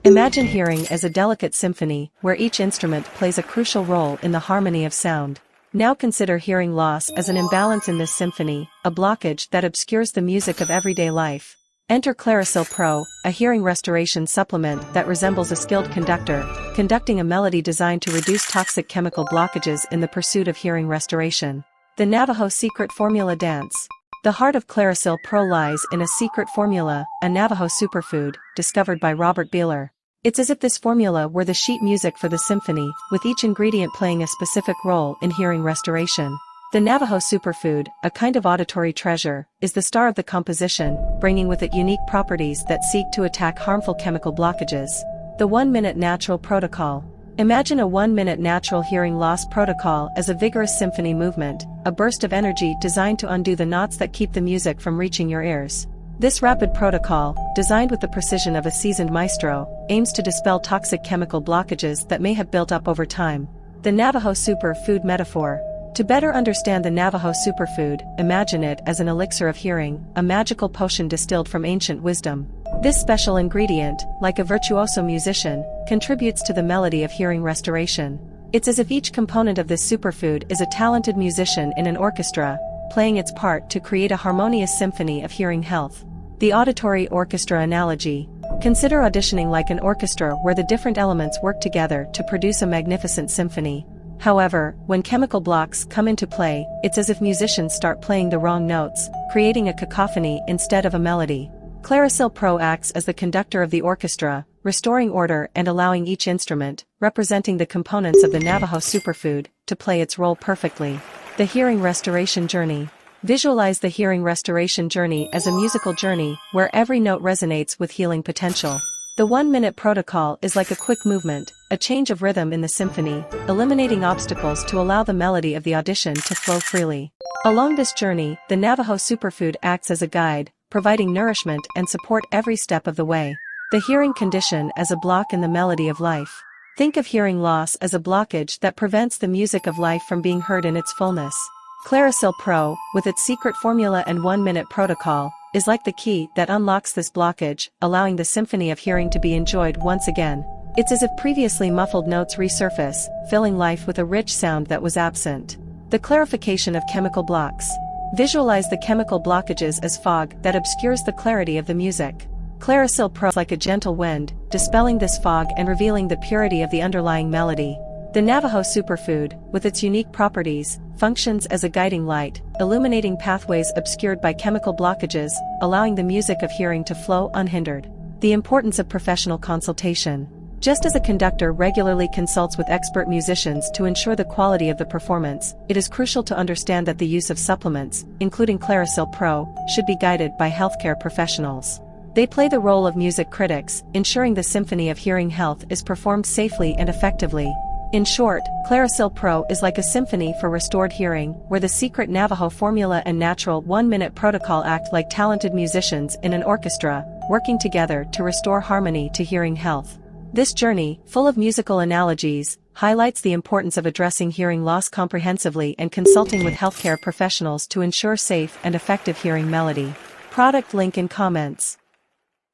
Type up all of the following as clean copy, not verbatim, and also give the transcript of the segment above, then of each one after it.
Imagine hearing as a delicate symphony where each instrument plays a crucial role in the harmony of sound. Now consider hearing loss as an imbalance in this symphony, a blockage that obscures the music of everyday life. Enter Clarisil Pro, a hearing restoration supplement that resembles a skilled conductor, conducting a melody designed to reduce toxic chemical blockages in the pursuit of hearing restoration. The Navajo Secret Formula Dance. The heart of Clarisil Pro lies in a secret formula, a Navajo superfood, discovered by Robert Beiler. It's as if this formula were the sheet music for the symphony, with each ingredient playing a specific role in hearing restoration. The Navajo superfood, a kind of auditory treasure, is the star of the composition, bringing with it unique properties that seek to attack harmful chemical blockages. The 1-minute natural protocol. Imagine a 1-minute natural hearing loss protocol as a vigorous symphony movement, a burst of energy designed to undo the knots that keep the music from reaching your ears. This rapid protocol, designed with the precision of a seasoned maestro, aims to dispel toxic chemical blockages that may have built up over time. The Navajo superfood metaphor. To better understand the Navajo superfood, imagine it as an elixir of hearing, a magical potion distilled from ancient wisdom. This special ingredient, like a virtuoso musician, contributes to the melody of hearing restoration. It's as if each component of this superfood is a talented musician in an orchestra, playing its part to create a harmonious symphony of hearing health. The auditory orchestra analogy. Consider auditioning like an orchestra where the different elements work together to produce a magnificent symphony. However, when chemical blocks come into play, it's as if musicians start playing the wrong notes, creating a cacophony instead of a melody. Clarisil Pro acts as the conductor of the orchestra, restoring order and allowing each instrument, representing the components of the Navajo superfood, to play its role perfectly. The hearing restoration journey. Visualize the hearing restoration journey as a musical journey where every note resonates with healing potential. The 1-minute protocol is like a quick movement, a change of rhythm in the symphony, eliminating obstacles to allow the melody of the audition to flow freely. Along this journey, the Navajo superfood acts as a guide, providing nourishment and support every step of the way. The hearing condition as a block in the melody of life. Think of hearing loss as a blockage that prevents the music of life from being heard in its fullness. Clarisil Pro, with its secret formula and 1-minute protocol, is like the key that unlocks this blockage, allowing the symphony of hearing to be enjoyed once again. It's as if previously muffled notes resurface, filling life with a rich sound that was absent. The clarification of chemical blocks. Visualize the chemical blockages as fog that obscures the clarity of the music. Clarisil Pro is like a gentle wind, dispelling this fog and revealing the purity of the underlying melody. The Navajo superfood, with its unique properties, functions as a guiding light, illuminating pathways obscured by chemical blockages, allowing the music of hearing to flow unhindered. The importance of professional consultation. Just as a conductor regularly consults with expert musicians to ensure the quality of the performance, it is crucial to understand that the use of supplements, including Clarisil Pro, should be guided by healthcare professionals. They play the role of music critics, ensuring the symphony of hearing health is performed safely and effectively. In short, Clarisil Pro is like a symphony for restored hearing, where the secret Navajo formula and natural 1-minute protocol act like talented musicians in an orchestra, working together to restore harmony to hearing health. This journey, full of musical analogies, highlights the importance of addressing hearing loss comprehensively and consulting with healthcare professionals to ensure safe and effective hearing melody. Product link in comments.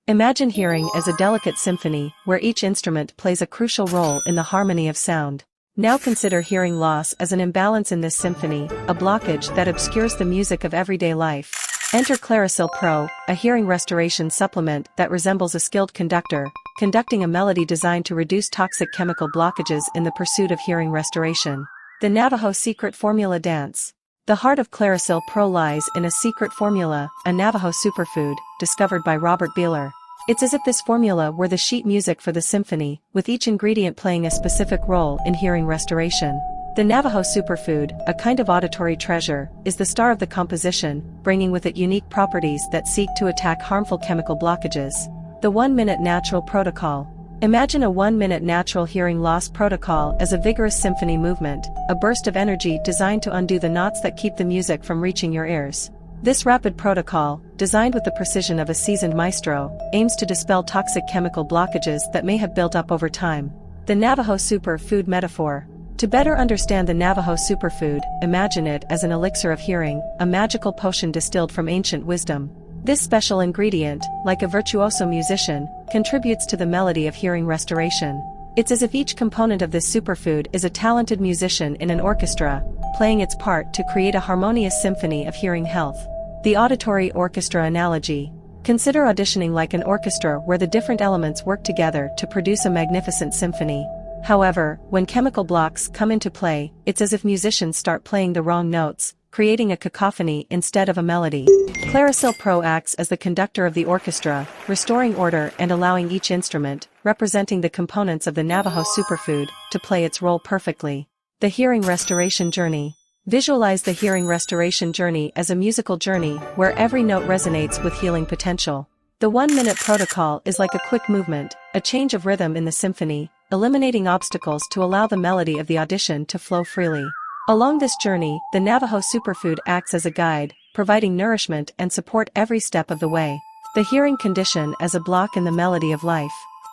Imagine hearing as a delicate symphony where each instrument plays a crucial role in the harmony of sound. Now consider hearing loss as an imbalance in this symphony, a blockage that obscures the music of everyday life. Enter Clarisil Pro, a hearing restoration supplement that resembles a skilled conductor, conducting a melody designed to reduce toxic chemical blockages in the pursuit of hearing restoration. The Navajo Secret Formula Dance. The heart of Clarisil Pro lies in a secret formula, a Navajo superfood, discovered by Robert Beiler. It's as if this formula were the sheet music for the symphony, with each ingredient playing a specific role in hearing restoration. The Navajo superfood, a kind of auditory treasure, is the star of the composition, bringing with it unique properties that seek to attack harmful chemical blockages. The 1-minute natural protocol. Imagine a 1-minute natural hearing loss protocol as a vigorous symphony movement, a burst of energy designed to undo the knots that keep the music from reaching your ears. This rapid protocol, designed with the precision of a seasoned maestro, aims to dispel toxic chemical blockages that may have built up over time. The Navajo superfood metaphor. To better understand the Navajo superfood, imagine it as an elixir of hearing, a magical potion distilled from ancient wisdom. This special ingredient, like a virtuoso musician, contributes to the melody of hearing restoration. It's as if each component of this superfood is a talented musician in an orchestra, playing its part to create a harmonious symphony of hearing health. The auditory orchestra analogy. Consider auditioning like an orchestra where the different elements work together to produce a magnificent symphony. However, when chemical blocks come into play, it's as if musicians start playing the wrong notes, creating a cacophony instead of a melody. Clarisil Pro acts as the conductor of the orchestra, restoring order and allowing each instrument, representing the components of the Navajo superfood, to play its role perfectly. The hearing restoration journey. Visualize the hearing restoration journey as a musical journey where every note resonates with healing potential. The 1-minute protocol is like a quick movement, a change of rhythm in the symphony, eliminating obstacles to allow the melody of the audition to flow freely. Along this journey, the Navajo superfood acts as a guide, providing nourishment and support every step of the way. The hearing condition as a block in the melody of life.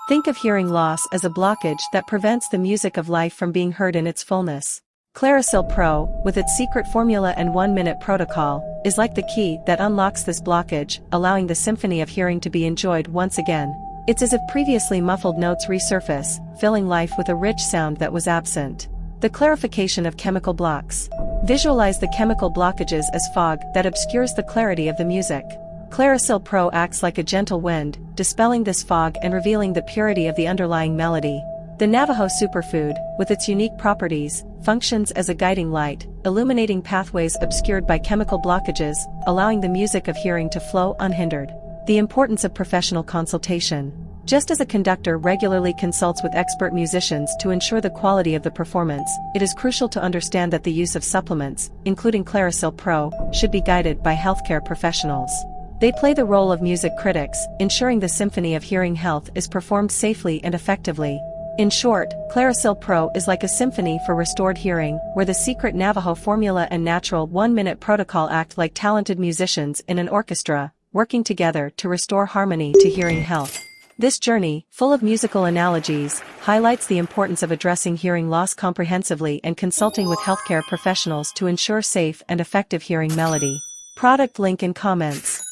Think of hearing loss as a blockage that prevents the music of life from being heard in its fullness. Clarisil Pro, with its secret formula and 1-minute protocol, is like the key that unlocks this blockage, allowing the symphony of hearing to be enjoyed once again. It's as if previously muffled notes resurface, filling life with a rich sound that was absent. The clarification of chemical blocks. Visualize the chemical blockages as fog that obscures the clarity of the music. Clarisil Pro acts like a gentle wind, dispelling this fog and revealing the purity of the underlying melody. The Navajo superfood, with its unique properties, functions as a guiding light, illuminating pathways obscured by chemical blockages, allowing the music of hearing to flow unhindered. The importance of professional consultation. Just as a conductor regularly consults with expert musicians to ensure the quality of the performance, it is crucial to understand that the use of supplements, including Clarisil Pro, should be guided by healthcare professionals. They play the role of music critics, ensuring the symphony of hearing health is performed safely and effectively. In short, Clarisil Pro is like a symphony for restored hearing, where the secret Navajo formula and natural 1-minute protocol act like talented musicians in an orchestra, working together to restore harmony to hearing health. This journey, full of musical analogies, highlights the importance of addressing hearing loss comprehensively and consulting with healthcare professionals to ensure safe and effective hearing melody. Product link in comments.